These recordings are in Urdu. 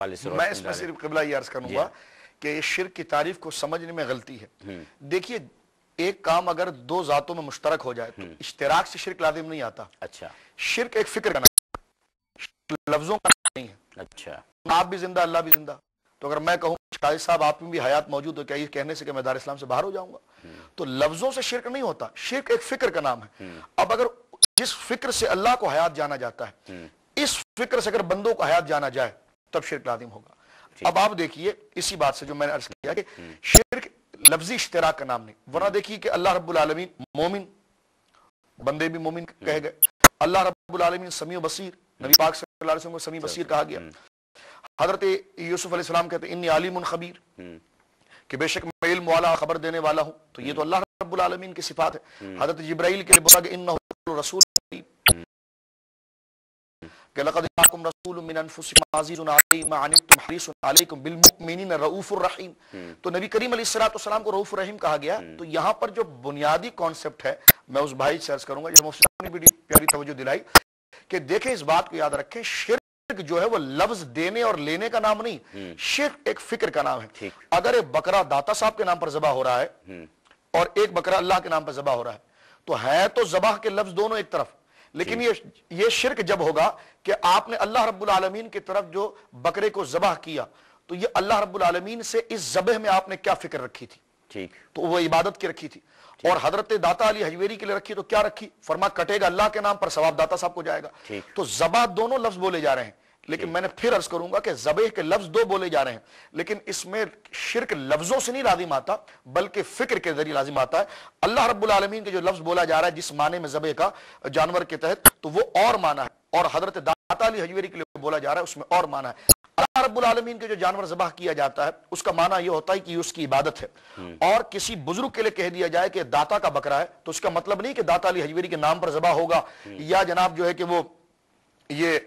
میں اس میں صرف قبلہ یہ عرض کروں گا کہ یہ شرک کی تعریف کو سمجھنے میں غلطی ہے. دیکھیے ایک کام اگر دو ذاتوں میں مشترک ہو جائے تو اشتراک سے شرک لازم نہیں آتا. اچھا شرک ایک فکر کا نام لفظوں کا نہیں ہے. اچھا آپ بھی زندہ اللہ بھی زندہ, تو اگر میں کہوں شاہد صاحب آپ میں بھی حیات موجود ہو, کیا یہ کہنے سے کہ میں دار اسلام سے باہر ہو جاؤں گا؟ تو لفظوں سے شرک نہیں ہوتا, شرک ایک فکر کا نام ہے. اب اگر جس فکر سے اللہ کو حیات جانا جاتا ہے اس فکر سے اگر بندوں کو حیات جانا جائے تب شرک لازم ہوگا. اب آپ دیکھیے اسی بات سے جو میں نے عرض کیا کہ شرک لفظی اشتراک کا نام نہیں, ورنہ دیکھیے کہ اللہ رب العالمین مومن, بندے بھی مومن کہے گئے, اللہ رب العالمین سمیع و بصیر, نبی پاک صلی اللہ علیہ وسلم کو سمیع بصیر کہا گیا. حضرت یوسف علیہ السلام کہتے ہیں انی علیم خبیر, کہ بے شک میں علم والا خبر دینے والا ہوں, تو یہ تو اللہ رب العالمین کی صفات ہے. حضرت جبرائیل کے لیے بولا کہ انہ رسول کہ لقد جاءکم رسول من انفسکم عزیز علیہ ما عنتم حریص علیکم بالمؤمنین رؤوف الرحیم. تو نبی کریم علیہ السلام کو رؤوف الرحیم کہا گیا. تو یہاں پر جو بنیادی کانسیپٹ ہے میں اس بھائی سے عرض کروں گا, جو مفتی صاحب نے بھی پیاری توجہ دلائی کہ دیکھیں اس بات کو یاد رکھیں, شرک جو ہے وہ لفظ دینے اور لینے کا نام نہیں, شرک ایک فکر کا نام ہے. اگر ایک بکرا داتا صاحب کے نام پر ذبح ہو رہا ہے اور ایک بکرا اللہ کے نام پر ذبح ہو رہا ہے تو ہے تو ذبح کے لفظ دونوں ایک طرف, لیکن یہ شرک جب ہوگا کہ آپ نے اللہ رب العالمین کی طرف جو بکرے کو ذبح کیا تو یہ اللہ رب العالمین سے اس ذبح میں آپ نے کیا فکر رکھی تھی؟ تو وہ عبادت کی رکھی تھی. اور حضرت داتا علی حجویری کے لیے رکھی تو کیا رکھی؟ فرما کٹے گا اللہ کے نام پر ثواب داتا صاحب کو جائے گا. تو ذبح دونوں لفظ بولے جا رہے ہیں, لیکن میں نے پھر عرض کروں گا کہ ذبح کے لفظ دو بولے جا رہے ہیں, لیکن اس میں شرک لفظوں سے نہیں لازم آتا بلکہ فکر کے ذریعے لازم آتا ہے. اللہ رب العالمین کے جو لفظ بولا جا رہا ہے جس معنی میں ذبح کا جانور کے تحت, تو وہ اور معنی ہے, اور حضرت داتا علی حجویری کے لیے بولا جا رہا ہے اس میں اور معنی ہے. اللہ رب العالمین کے جو جانور ذبح کیا جاتا ہے اس کا معنی یہ ہوتا ہے کہ اس کی عبادت ہے. اور کسی بزرگ کے لیے کہہ دیا جائے کہ داتا کا بکرا ہے تو اس کا مطلب نہیں کہ داتا علی حجویری کے نام پر ذبح ہوگا یا جناب جو ہے کہ وہ یہ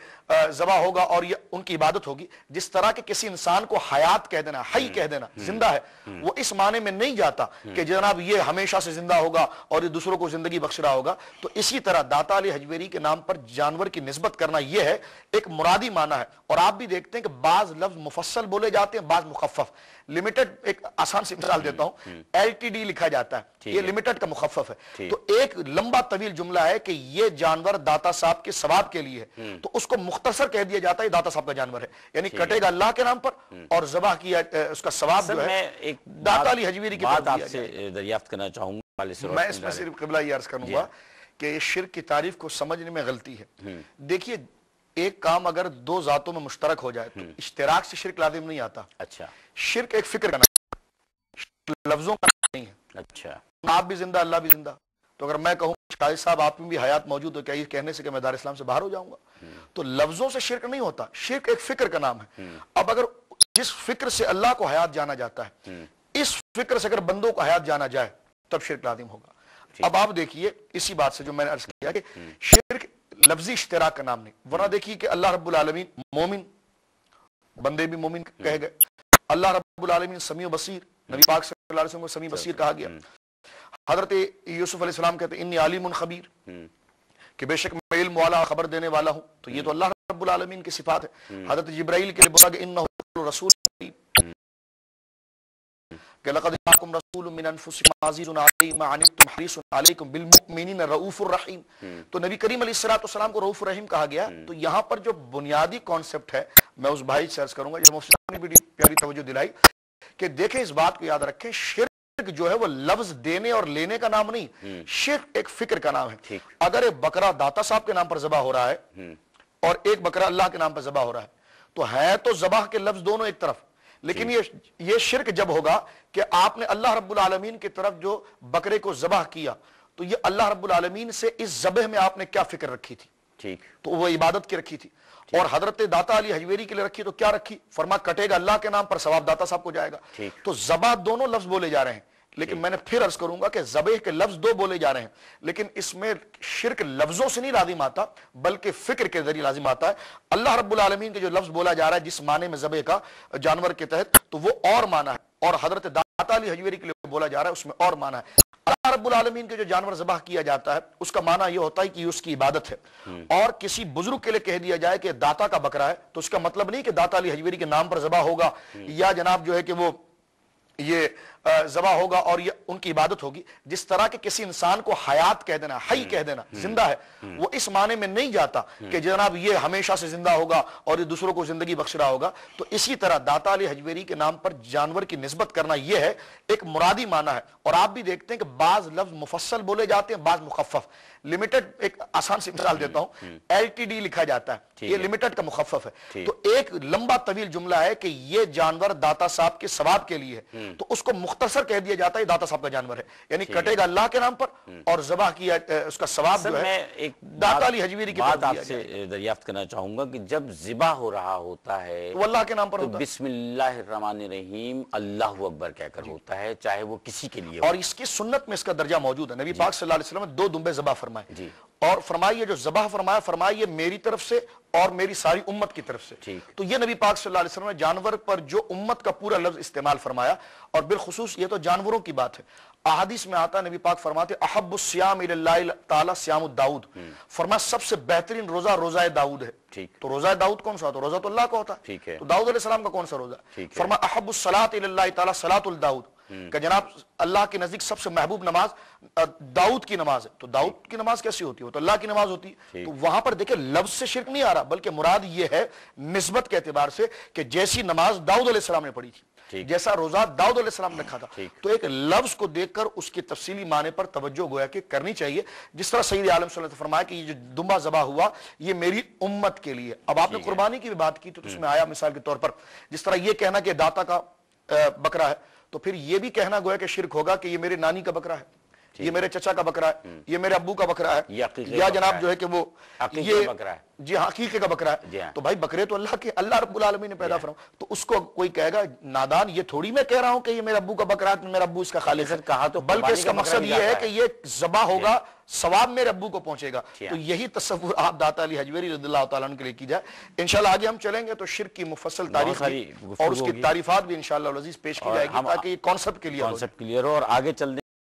ذبح ہوگا اور یہ ان کی عبادت ہوگی. جس طرح کہ کسی انسان کو حیات کہہ دینا, حی کہہ دینا, زندہ ہے, وہ اس معنی میں نہیں جاتا کہ جناب یہ ہمیشہ سے زندہ ہوگا اور یہ دوسروں کو زندگی بخش رہا ہوگا. تو اسی طرح داتا علی حجویری کے نام پر جانور کی نسبت کرنا یہ ہے ایک مرادی معنی ہے. اور آپ بھی دیکھتے ہیں کہ بعض لفظ مفصل بولے جاتے ہیں, بعض مخفف. لمیٹڈ, ایک آسان سی مثال دیتا ہوں, LTD لکھا جاتا ہے, یہ لمیٹڈ کا مخفف ہے. تو ایک لمبا طویل جملہ ہے کہ یہ جانور داتا صاحب کے ثواب کے لیے ہے, تو اس کو مختصر کہہ دیا جاتا ہے داتا صاحب کا جانور ہے, یعنی کٹے گا اللہ کے نام پر اور ذبح کیا اس کا ثواب جو ہے داتا علی حجویری کی بات آپ سے دریافت کرنا چاہوں گا. میں اس میں صرف قبلہ یہ عرض کروں گا کہ یہ شرک کی تعریف کو سمجھنے میں غلطی ہے. دیکھیے ایک کام اگر دو ذاتوں میں مشترک ہو جائے تو اشتراک سے شرک لازم نہیں آتا. اچھا شرک ایک فکر کا نام ہے, لفظوں کا نہیں ہے. اچھا آپ بھی زندہ اللہ بھی زندہ, تو اگر میں کہوں شاہد صاحب آپ میں بھی حیات موجود ہو, کیا یہ کہنے سے کہ میں دار اسلام سے باہر ہو جاؤں گا؟ تو لفظوں سے شرک نہیں ہوتا, شرک ایک فکر کا نام ہے. اب اگر جس فکر سے اللہ کو حیات جانا جاتا ہے اس فکر سے اگر بندوں کو حیات جانا جائے تب شرک لازم ہوگا. اب آپ دیکھیے اسی بات سے جو میں نے عرض کیا کہ شرک لفظی اشتراک کا نام نہیں, ورنہ دیکھیے کہ اللہ رب العالمین مومن, بندے بھی مومن کہے گئے, اللہ رب العالمین سمیع و بصیر, نبی پاک صلی اللہ علیہ وسلم کو سمیع بصیر کہا گیا. حضرت یوسف علیہ السلام کہتے ہیں انی علیم خبیر, کہ بے شک میں علم والا خبر دینے والا ہوں, تو یہ تو اللہ رب العالمین کی صفات ہے. حضرت جبرائیل کے لیے بولا کہ انہ رسول کہ لقد جاءکم رسول من انفسکم عزیز علیہ ما عنتم حریص علیکم بالمؤمنین رؤوف الرحیم. تو نبی کریم علیہ السلام کو رؤوف الرحیم کہا گیا. تو یہاں پر جو بنیادی کانسیپٹ ہے میں اس بھائی سے عرض کروں گا, جو مفتی صاحب نے بھی پیاری توجہ دلائی کہ دیکھیں اس بات کو یاد رکھیں, شرک جو ہے وہ لفظ دینے اور لینے کا نام نہیں, شرک ایک فکر کا نام ہے. اگر ایک بکرا داتا صاحب کے نام پر ذبح ہو رہا ہے اور ایک بکرا اللہ کے نام پر ذبح ہو رہا ہے تو ہے تو ذبح کے لفظ دونوں ایک طرف, لیکن یہ شرک جب ہوگا کہ آپ نے اللہ رب العالمین کی طرف جو بکرے کو ذبح کیا تو یہ اللہ رب العالمین سے اس ذبح میں آپ نے کیا فکر رکھی تھی؟ تو وہ عبادت کی رکھی تھی. اور حضرت داتا علی حجویری کے لیے رکھی تو کیا رکھی؟ فرما کٹے گا اللہ کے نام پر ثواب داتا صاحب کو جائے گا. تو ذبح دونوں لفظ بولے جا رہے ہیں, لیکن میں نے پھر عرض کروں گا کہ ذبح کے لفظ دو بولے جا رہے ہیں, لیکن اس میں شرک لفظوں سے نہیں لازم آتا بلکہ فکر کے ذریعے لازم آتا ہے. اللہ رب العالمین کے جو لفظ بولا جا رہا ہے جس معنی میں ذبح کا جانور کے تحت, تو وہ اور معنی ہے, اور حضرت داتا علی حجویری کے لیے بولا جا رہا ہے اس میں اور معنی ہے. اللہ رب العالمین کے جو جانور ذبح کیا جاتا ہے اس کا معنی یہ ہوتا ہے کہ اس کی عبادت ہے، اور کسی بزرگ کے لیے کہہ دیا جائے کہ داتا کا بکرا ہے تو اس کا مطلب نہیں کہ داتا علی حجویری کے نام پر ذبح ہوگا یا جناب جو ہے کہ وہ یہ ذبح ہوگا اور یہ ان کی عبادت ہوگی۔ جس طرح کہ کسی انسان کو حیات کہہ دینا، حی کہہ دینا، زندہ ہے، وہ اس معنی میں نہیں جاتا کہ جناب یہ ہمیشہ سے زندہ ہوگا اور یہ دوسروں کو زندگی بخش رہا ہوگا۔ تو اسی طرح داتا علی حجویری کے نام پر جانور کی نسبت کرنا یہ ہے ایک مرادی معنی ہے، اور آپ بھی دیکھتے ہیں کہ بعض لفظ مفصل بولے جاتے ہیں، بعض مخفف۔ لمیٹڈ، ایک آسان سی مثال دیتا ہوں، LTD لکھا جاتا ہے، یہ لمیٹڈ کا مخفف ہے، تو ایک لمبا طویل جملہ ہے کہ یہ جانور داتا صاحب کے ثواب کے لیے ہے، تو اس کو مختصر کہہ دیا جاتا ہے داتا صاحب کا جانور ہے، یعنی کٹے گا اللہ کے نام پر اور ذبح کیا اس کا ثواب جو ہے داتا علی حجویری کی بات آپ سے دریافت کرنا چاہوں گا کہ جب ذبح ہو رہا ہوتا ہے وہ اللہ کے نام پر تو ہوتا ہے، بسم اللہ الرحمن الرحیم اللہ اکبر کہہ کر ہوتا ہے، چاہے وہ کسی کے لیے ہو۔ اور اس کی سنت میں اس کا درجہ موجود ہے۔ نبی پاک صلی اللہ علیہ وسلم نے 2 دمبے ذبح فرمائے، اور فرمائیے جو ذبح فرمائیے میری طرف سے اور میری ساری امت کی طرف سے۔ تو یہ نبی پاک صلی اللہ علیہ وسلم نے جانور پر جو امت کا پورا لفظ استعمال فرمایا، اور بالخصوص یہ تو جانوروں کی بات ہے۔ احادیث میں آتا ہے نبی پاک فرماتے احب الصیام الی اللہ تعالی صیام داؤد، فرمایا سب سے بہترین روزہ روزہ داؤد ہے۔ تو روزہ داؤد کون سا ہوتا ہے؟ روزہ تو اللہ کا ہوتا ہے، تو داؤد علیہ السلام کا کون سا روزہ ہے؟ فرمایا احب الصلاۃ الی اللہ تعالی صلاۃ الداؤد، کہ جناب اللہ کے نزدیک سب سے محبوب نماز داؤد کی نماز ہے۔ تو داؤد کی نماز کیسی ہوتی ہے؟ وہ تو اللہ کی نماز ہوتی ہے۔ تو وہاں پر دیکھیں لفظ سے شرک نہیں آ رہا، بلکہ مراد یہ ہے نسبت کے اعتبار سے کہ جیسی نماز داؤد علیہ السلام نے پڑھی تھی، جیسا روزہ داؤد علیہ السلام نے رکھا تھا، تو ایک لفظ کو دیکھ کر اس کی تفصیلی معنی پر توجہ گویا کہ کرنی چاہیے۔ جس طرح سید عالم صلی اللہ علیہ وسلم نے فرمایا کہ یہ جو دمبا ذبح ہوا یہ میری امت کے لیے۔ اب آپ نے قربانی کی بھی بات کی تو اس میں آیا مثال کے طور پر جس طرح یہ کہنا کہ داتا کا بکرا ہے، تو پھر یہ بھی کہنا گویا کہ شرک ہوگا کہ یہ میرے نانی کا بکرا ہے، یہ میرے چچا کا بکرا ہے، یہ میرے ابو کا بکرا ہے، یا جناب جو ہے کہ وہ یہ جی ہاں عقیقے کا بکرا ہے۔ تو بھائی بکرے تو اللہ کے، اللہ رب العالمین نے پیدا فرمایا، تو اس کو کوئی کہے گا نادان یہ تھوڑی میں کہہ رہا ہوں کہ یہ میرے ابو کا بکرا ہے، میرا ابو اس کا خالق ہے، کہا تو بلکہ اس کا مقصد یہ ہے کہ یہ ذبح ہوگا، ثواب میرے ابو کو پہنچے گا۔ تو یہی تصور آپ داتا علی حجویری رضی اللہ تعالیٰ عنہ کے لیے کی جائے۔ انشاءاللہ آگے ہم چلیں گے تو شرک کی مفصل تاریخ اور اس کی تعریفات بھی انشاءاللہ العزیز پیش کی جائے گی تاکہ یہ کانسیپٹ کلیئر ہو۔ اور آگے چلنے